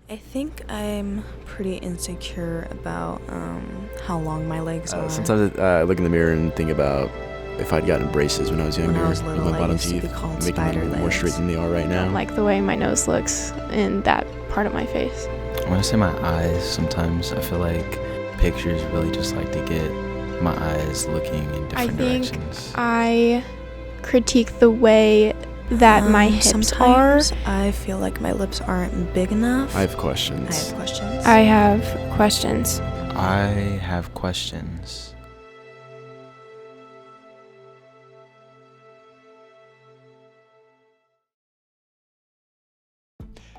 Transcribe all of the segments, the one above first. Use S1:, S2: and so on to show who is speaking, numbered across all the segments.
S1: I think I'm pretty insecure about how long my legs are.
S2: Sometimes I look in the mirror and think about if I'd gotten braces when I was younger
S1: When I was little,
S2: with my
S1: I
S2: bottom
S1: used to be
S2: teeth,
S1: called
S2: making
S1: spider
S2: them more
S1: legs.
S2: straight than they are right now.
S3: Like the way my nose looks in that part of my face.
S4: I want to say my eyes. Sometimes I feel like pictures really just like to get my eyes looking in different directions.
S3: I critique the way that my hips
S1: Sometimes
S3: are.
S1: I feel like my lips aren't big enough.
S2: I have questions.
S3: I have questions.
S4: I have questions.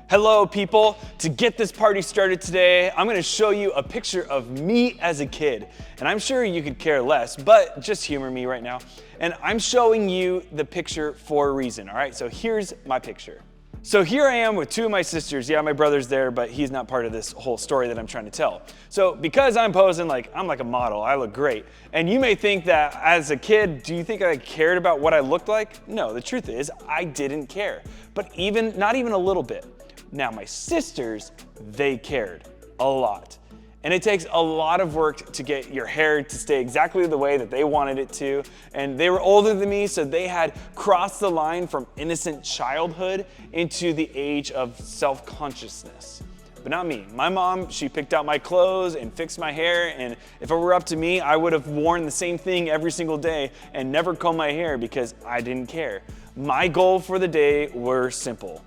S5: Hello people, to get this party started today, I'm gonna show you a picture of me as a kid. And I'm sure you could care less, but just humor me right now. And I'm showing you the picture for a reason, all right? So here's my picture. So here I am with two of my sisters. Yeah, my brother's there, but he's not part of this whole story that I'm trying to tell. So because I'm posing like I'm like a model, I look great. And you may think that as a kid, do you think I cared about what I looked like? No, the truth is I didn't care, but not even a little bit. Now my sisters, they cared a lot. And it takes a lot of work to get your hair to stay exactly the way that they wanted it to. And they were older than me, so they had crossed the line from innocent childhood into the age of self-consciousness. But not me. My mom, she picked out my clothes and fixed my hair, and if it were up to me, I would have worn the same thing every single day and never combed my hair because I didn't care. My goal for the day were simple.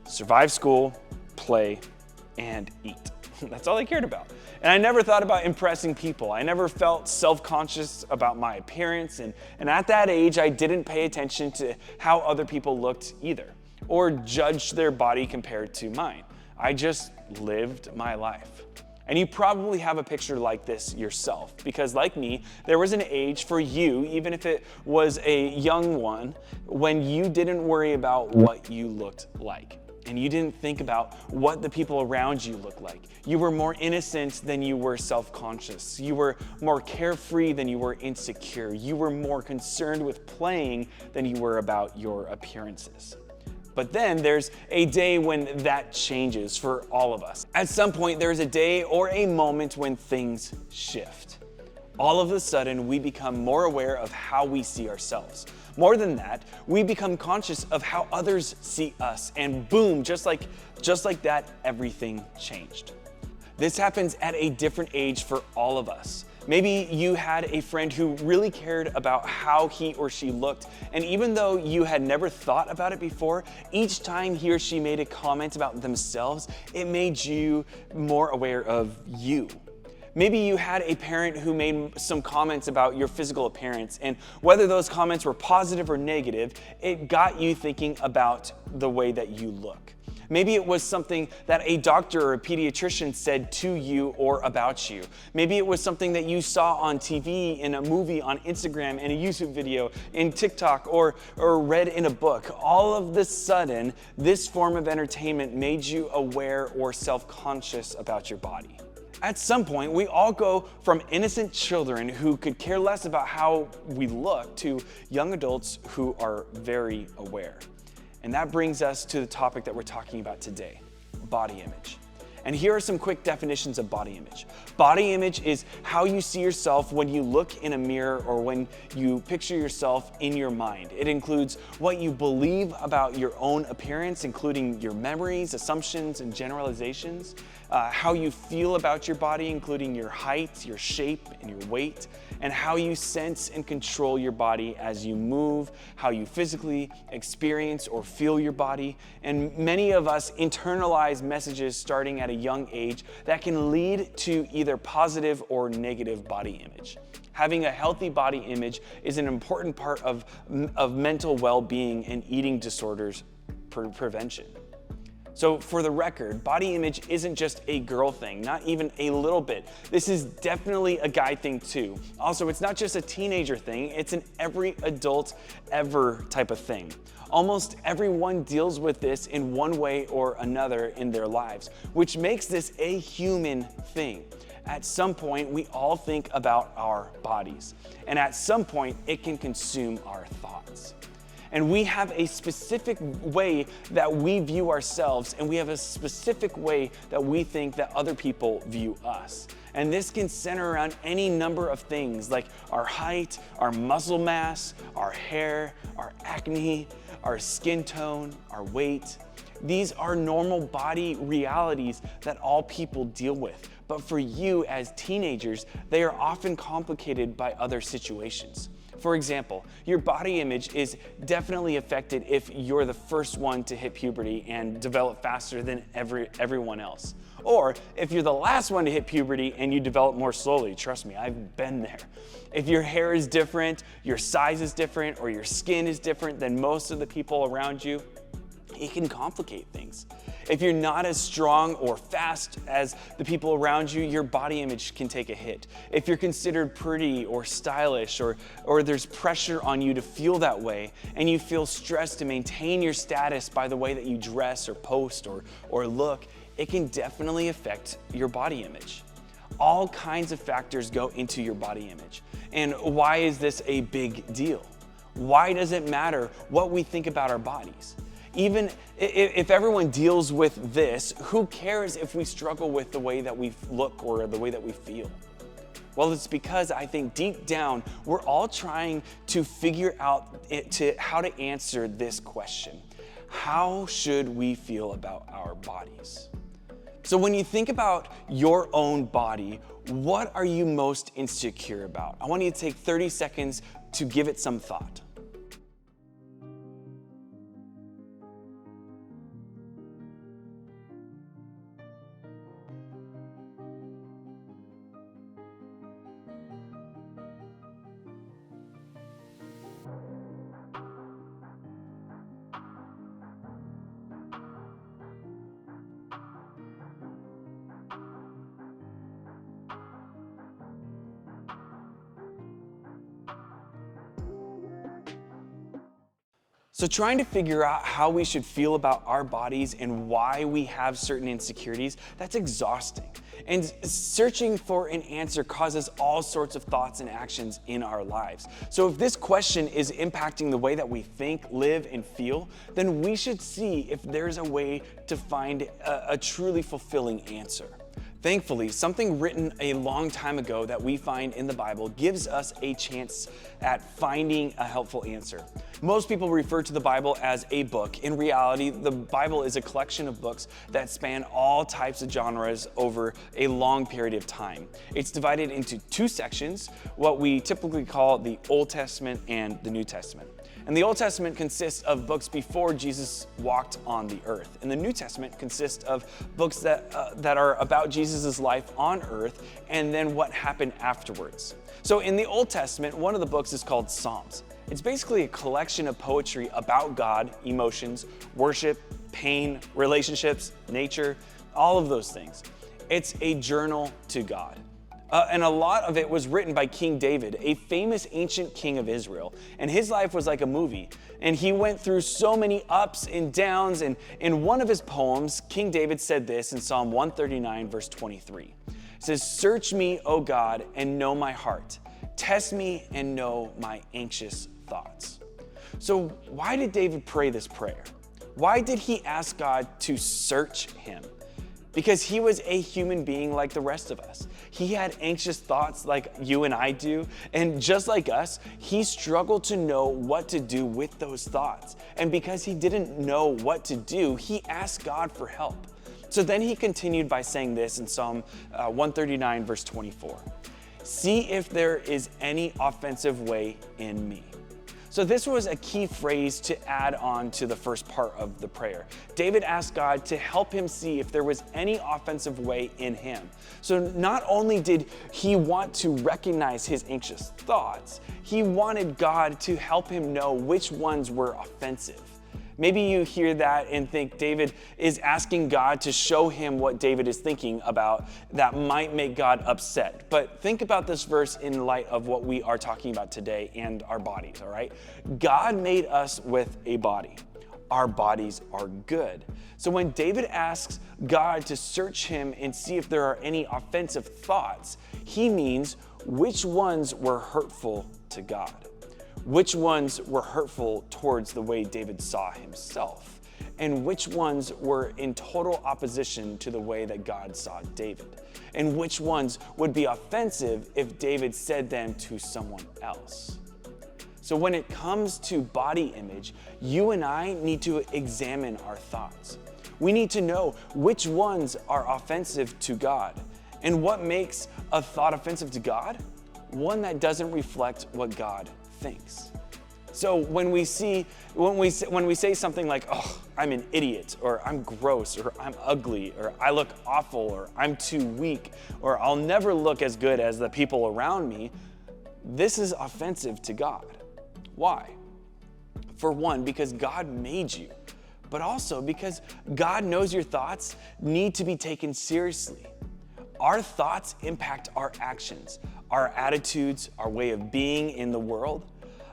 S5: Survive school, play, and eat. That's all I cared about. And I never thought about impressing people. I never felt self-conscious about my appearance. And at that age, I didn't pay attention to how other people looked either, or judged their body compared to mine. I just lived my life. And you probably have a picture like this yourself, because like me, there was an age for you, even if it was a young one, when you didn't worry about what you looked like. And you didn't think about what the people around you looked like. You were more innocent than you were self-conscious. You were more carefree than you were insecure. You were more concerned with playing than you were about your appearances. But then there's a day when that changes for all of us. At some point, there's a day or a moment when things shift. All of a sudden, we become more aware of how we see ourselves. More than that, we become conscious of how others see us, and boom, just like that, everything changed. This happens at a different age for all of us. Maybe you had a friend who really cared about how he or she looked, and even though you had never thought about it before, each time he or she made a comment about themselves, it made you more aware of you. Maybe you had a parent who made some comments about your physical appearance, and whether those comments were positive or negative, it got you thinking about the way that you look. Maybe it was something that a doctor or a pediatrician said to you or about you. Maybe it was something that you saw on TV, in a movie, on Instagram, in a YouTube video, in TikTok, or read in a book. All of the sudden, this form of entertainment made you aware or self-conscious about your body. At some point, we all go from innocent children who could care less about how we look to young adults who are very aware. And that brings us to the topic that we're talking about today, body image. And here are some quick definitions of body image. Body image is how you see yourself when you look in a mirror or when you picture yourself in your mind. It includes what you believe about your own appearance, including your memories, assumptions, and generalizations, how you feel about your body, including your height, your shape, and your weight, and how you sense and control your body as you move, how you physically experience or feel your body. And many of us internalize messages starting at a young age that can lead to either positive or negative body image. Having a healthy body image is an important part of mental well-being and eating disorders prevention. So for the record, body image isn't just a girl thing, not even a little bit. This is definitely a guy thing too. Also, it's not just a teenager thing, it's an every adult ever type of thing. Almost everyone deals with this in one way or another in their lives, which makes this a human thing. At some point, we all think about our bodies, and at some point, it can consume our thoughts. And we have a specific way that we view ourselves, and we have a specific way that we think that other people view us. And this can center around any number of things like our height, our muscle mass, our hair, our acne, our skin tone, our weight. These are normal body realities that all people deal with. But for you as teenagers, they are often complicated by other situations. For example, your body image is definitely affected if you're the first one to hit puberty and develop faster than everyone else. Or if you're the last one to hit puberty and you develop more slowly. Trust me, I've been there. If your hair is different, your size is different, or your skin is different than most of the people around you, it can complicate things. If you're not as strong or fast as the people around you, your body image can take a hit. If you're considered pretty or stylish, or there's pressure on you to feel that way, and you feel stressed to maintain your status by the way that you dress or post or look, it can definitely affect your body image. All kinds of factors go into your body image. And why is this a big deal? Why does it matter what we think about our bodies? Even if everyone deals with this, who cares if we struggle with the way that we look or the way that we feel? Well, it's because I think deep down, we're all trying to figure out how to answer this question. How should we feel about our bodies? So when you think about your own body, what are you most insecure about? I want you to take 30 seconds to give it some thought. So trying to figure out how we should feel about our bodies and why we have certain insecurities, that's exhausting. And searching for an answer causes all sorts of thoughts and actions in our lives. So if this question is impacting the way that we think, live, and feel, then we should see if there's a way to find a truly fulfilling answer. Thankfully, something written a long time ago that we find in the Bible gives us a chance at finding a helpful answer. Most people refer to the Bible as a book. In reality, the Bible is a collection of books that span all types of genres over a long period of time. It's divided into two sections, what we typically call the Old Testament and the New Testament. And the Old Testament consists of books before Jesus walked on the earth. And the New Testament consists of books that are about Jesus' life on earth and then what happened afterwards. So in the Old Testament, one of the books is called Psalms. It's basically a collection of poetry about God, emotions, worship, pain, relationships, nature, all of those things. It's a journal to God. And a lot of it was written by King David, a famous ancient king of Israel. And his life was like a movie. And he went through so many ups and downs. And in one of his poems, King David said this in Psalm 139, verse 23. It says, "Search me, O God, and know my heart. Test me and know my anxious thoughts." So why did David pray this prayer? Why did he ask God to search him? Because he was a human being like the rest of us. He had anxious thoughts like you and I do, and just like us, he struggled to know what to do with those thoughts. And because he didn't know what to do, he asked God for help. So then he continued by saying this in Psalm 139, verse 24. "See if there is any offensive way in me." So this was a key phrase to add on to the first part of the prayer. David asked God to help him see if there was any offensive way in him. So not only did he want to recognize his anxious thoughts, he wanted God to help him know which ones were offensive. Maybe you hear that and think David is asking God to show him what David is thinking about that might make God upset. But think about this verse in light of what we are talking about today and our bodies, all right? God made us with a body. Our bodies are good. So when David asks God to search him and see if there are any offensive thoughts, he means which ones were hurtful to God. Which ones were hurtful towards the way David saw himself? And which ones were in total opposition to the way that God saw David? And which ones would be offensive if David said them to someone else? So when it comes to body image, you and I need to examine our thoughts. We need to know which ones are offensive to God. And what makes a thought offensive to God? One that doesn't reflect what God thinks. So when we say something like, "Oh, I'm an idiot," or "I'm gross," or "I'm ugly," or "I look awful," or "I'm too weak," or "I'll never look as good as the people around me," this is offensive to God. Why? For one, because God made you, but also because God knows your thoughts need to be taken seriously. Our thoughts impact our actions, our attitudes, our way of being in the world.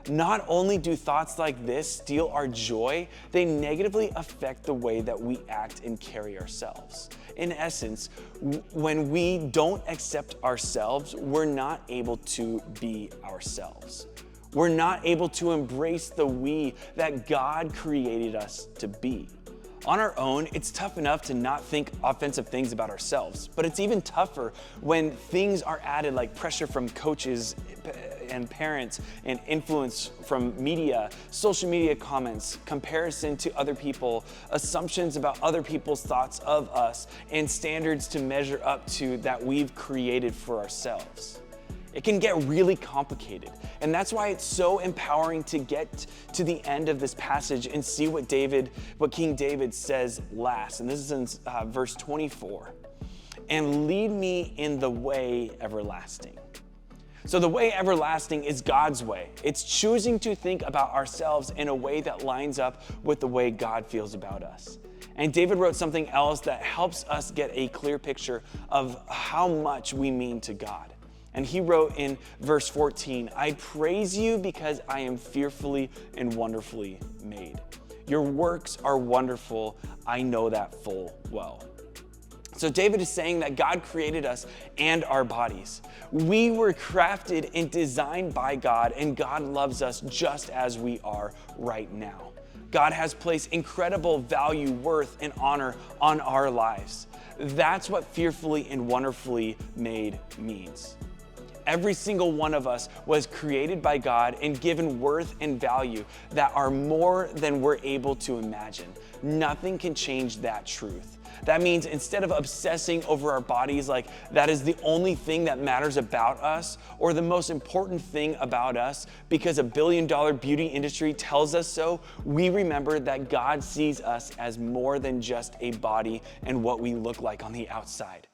S5: Not only do thoughts like this steal our joy, they negatively affect the way that we act and carry ourselves. In essence, when we don't accept ourselves, we're not able to be ourselves. We're not able to embrace the we that God created us to be. On our own, it's tough enough to not think offensive things about ourselves, but it's even tougher when things are added like pressure from coaches and parents and influence from media, social media comments, comparison to other people, assumptions about other people's thoughts of us, and standards to measure up to that we've created for ourselves. It can get really complicated. And that's why it's so empowering to get to the end of this passage and see what King David says last. And this is in verse 24. "And lead me in the way everlasting." So the way everlasting is God's way. It's choosing to think about ourselves in a way that lines up with the way God feels about us. And David wrote something else that helps us get a clear picture of how much we mean to God. And he wrote in verse 14, "I praise you because I am fearfully and wonderfully made. Your works are wonderful. I know that full well." So David is saying that God created us and our bodies. We were crafted and designed by God, and God loves us just as we are right now. God has placed incredible value, worth, and honor on our lives. That's what fearfully and wonderfully made means. Every single one of us was created by God and given worth and value that are more than we're able to imagine. Nothing can change that truth. That means instead of obsessing over our bodies like that is the only thing that matters about us or the most important thing about us because a billion-dollar beauty industry tells us so, we remember that God sees us as more than just a body and what we look like on the outside.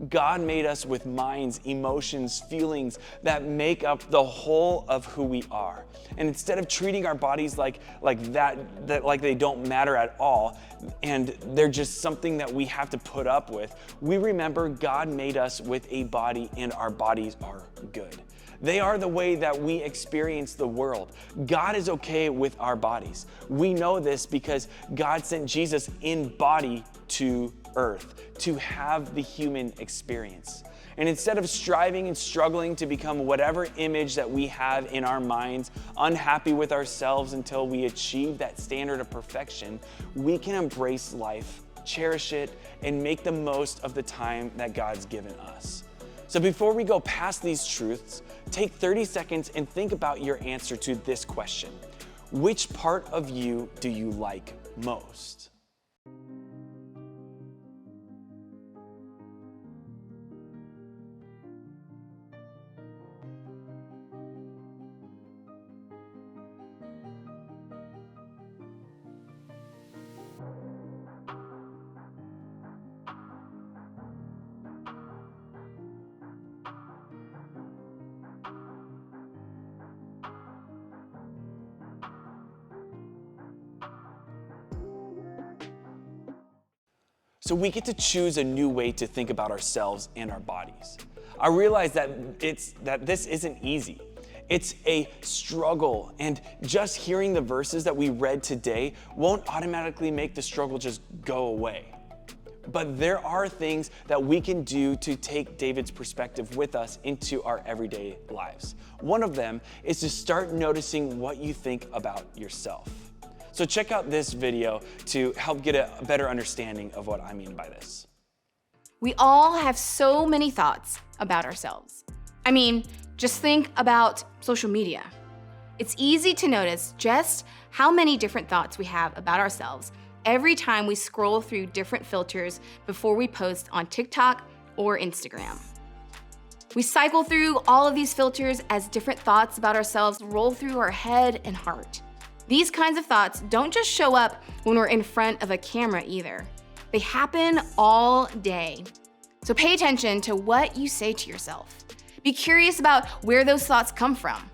S5: God made us with minds, emotions, feelings that make up the whole of who we are. And instead of treating our bodies like they don't matter at all, and they're just something that we have to put up with, we remember God made us with a body and our bodies are good. They are the way that we experience the world. God is okay with our bodies. We know this because God sent Jesus in body to earth to have the human experience. And instead of striving and struggling to become whatever image that we have in our minds, unhappy with ourselves until we achieve that standard of perfection, we can embrace life, cherish it, and make the most of the time that God's given us. So before we go past these truths, take 30 seconds and think about your answer to this question. Which part of you do you like most? So we get to choose a new way to think about ourselves and our bodies. I realize that this isn't easy. It's a struggle, and just hearing the verses that we read today won't automatically make the struggle just go away. But there are things that we can do to take David's perspective with us into our everyday lives. One of them is to start noticing what you think about yourself. So check out this video to help get a better understanding of what I mean by this.
S6: We all have so many thoughts about ourselves. I mean, just think about social media. It's easy to notice just how many different thoughts we have about ourselves every time we scroll through different filters before we post on TikTok or Instagram. We cycle through all of these filters as different thoughts about ourselves roll through our head and heart. These kinds of thoughts don't just show up when we're in front of a camera either. They happen all day. So pay attention to what you say to yourself. Be curious about where those thoughts come from.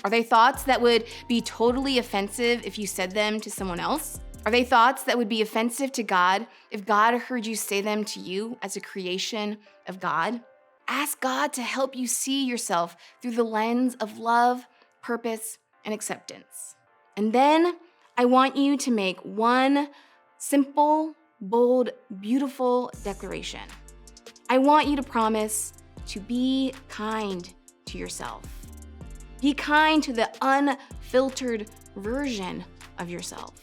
S6: Are they thoughts that would be totally offensive if you said them to someone else? Are they thoughts that would be offensive to God if God heard you say them to you as a creation of God? Ask God to help you see yourself through the lens of love, purpose, and acceptance. And then I want you to make one simple, bold, beautiful declaration. I want you to promise to be kind to yourself. Be kind to the unfiltered version of yourself.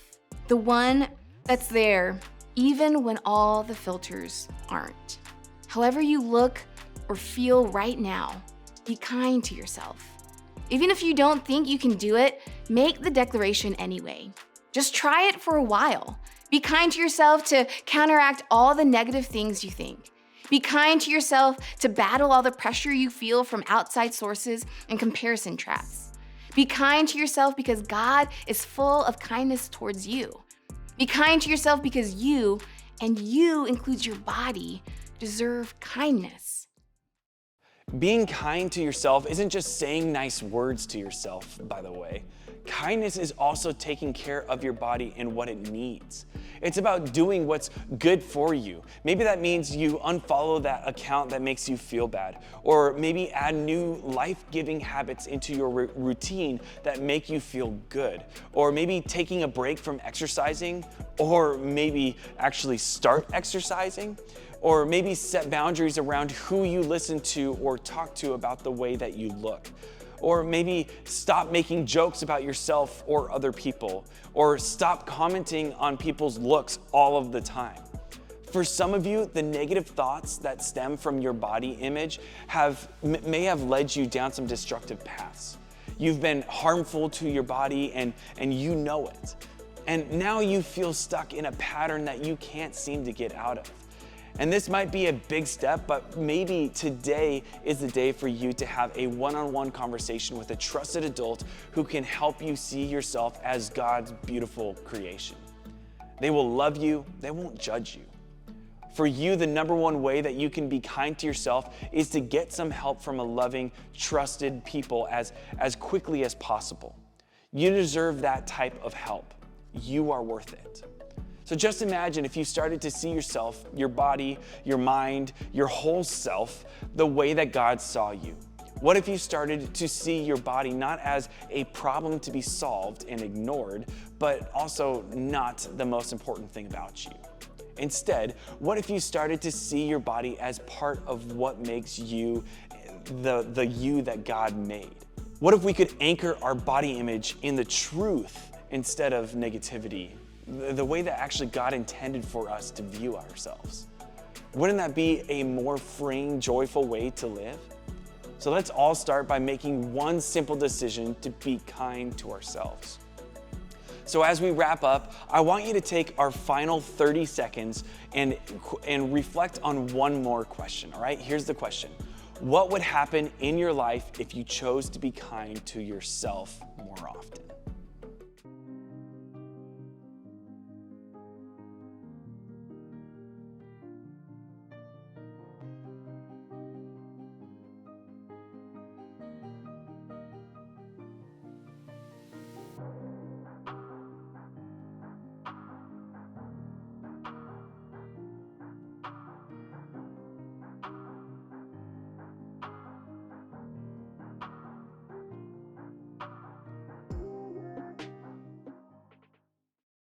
S6: The one that's there even when all the filters aren't. However you look or feel right now, be kind to yourself. Even if you don't think you can do it, make the declaration anyway. Just try it for a while. Be kind to yourself to counteract all the negative things you think. Be kind to yourself to battle all the pressure you feel from outside sources and comparison traps. Be kind to yourself because God is full of kindness towards you. Be kind to yourself because you, and you includes your body, deserve kindness.
S5: Being kind to yourself isn't just saying nice words to yourself, by the way. Kindness is also taking care of your body and what it needs. It's about doing what's good for you. Maybe that means you unfollow that account that makes you feel bad, or maybe add new life-giving habits into your routine that make you feel good, or maybe taking a break from exercising, or maybe actually start exercising, or maybe set boundaries around who you listen to or talk to about the way that you look. Or maybe stop making jokes about yourself or other people, or stop commenting on people's looks all of the time. For some of you, the negative thoughts that stem from your body image may have led you down some destructive paths. You've been harmful to your body and you know it. And now you feel stuck in a pattern that you can't seem to get out of. And this might be a big step, but maybe today is the day for you to have a one-on-one conversation with a trusted adult who can help you see yourself as God's beautiful creation. They will love you, they won't judge you. For you, the number one way that you can be kind to yourself is to get some help from a loving, trusted people as quickly as possible. You deserve that type of help. You are worth it. So just imagine if you started to see yourself, your body, your mind, your whole self, the way that God saw you. What if you started to see your body not as a problem to be solved and ignored, but also not the most important thing about you? Instead, what if you started to see your body as part of what makes you the you that God made? What if we could anchor our body image in the truth instead of negativity? The way that actually God intended for us to view ourselves. Wouldn't that be a more freeing, joyful way to live? So let's all start by making one simple decision to be kind to ourselves. So as we wrap up, I want you to take our final 30 seconds and reflect on one more question, all right? Here's the question. What would happen in your life if you chose to be kind to yourself more often?